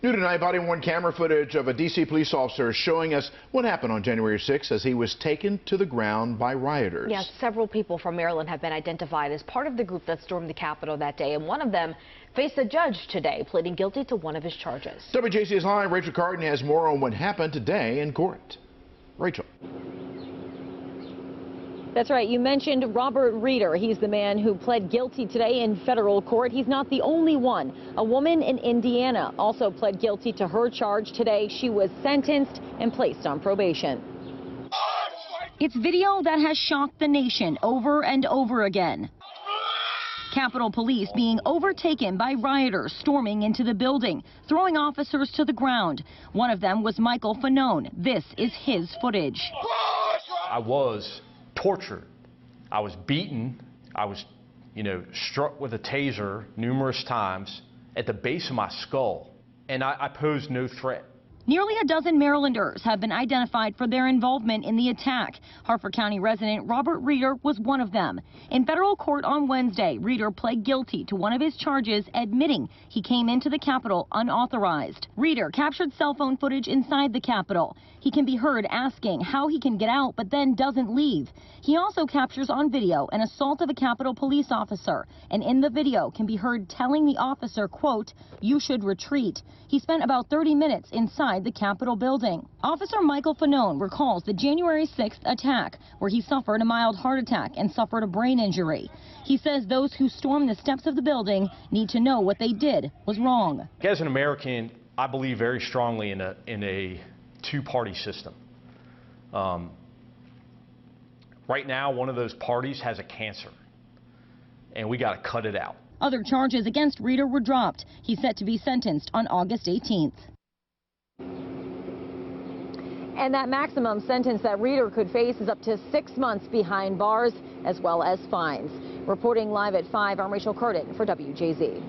New tonight, body-worn camera footage of a D.C. police officer showing us what happened on January 6th as he was taken to the ground by rioters. Yes, several people from Maryland have been identified as part of the group that stormed the Capitol that day, and one of them faced a judge today, pleading guilty to one of his charges. WJC's live, Rachel Carden has more on what happened today in court. Rachel. That's right. You mentioned Robert Reeder. He's the man who pled guilty today in federal court. He's not the only one. A woman in Indiana also pled guilty to her charge today. She was sentenced and placed on probation. It's video that has shocked the nation over and over again. Capitol Police being overtaken by rioters storming into the building, throwing officers to the ground. One of them was Michael Fanone. This is his footage. I was tortured. I was beaten. I was, struck with a taser numerous times at the base of my skull, and I posed no threat. Nearly a dozen Marylanders have been identified for their involvement in the attack. Harford County resident Robert Reeder was one of them. In federal court on Wednesday, Reeder pled guilty to one of his charges, admitting he came into the Capitol unauthorized. Reeder captured cell phone footage inside the Capitol. He can be heard asking how he can get out but then doesn't leave. He also captures on video an assault of a Capitol police officer, and in the video can be heard telling the officer, quote, "You should retreat." He spent about 30 minutes inside the Capitol building. Officer Michael Fanone recalls the January 6th attack, where he suffered a mild heart attack and suffered a brain injury. He says those who stormed the steps of the building need to know what they did was wrong. As an American, I believe very strongly in a two-party system. Right now, one of those parties has a cancer, and we got to cut it out. Other charges against Reeder were dropped. He's set to be sentenced on August 18th. And that maximum sentence that Reeder could face is up to 6 months behind bars, as well as fines. Reporting live at 5, I'm Rachel Carden for WJZ.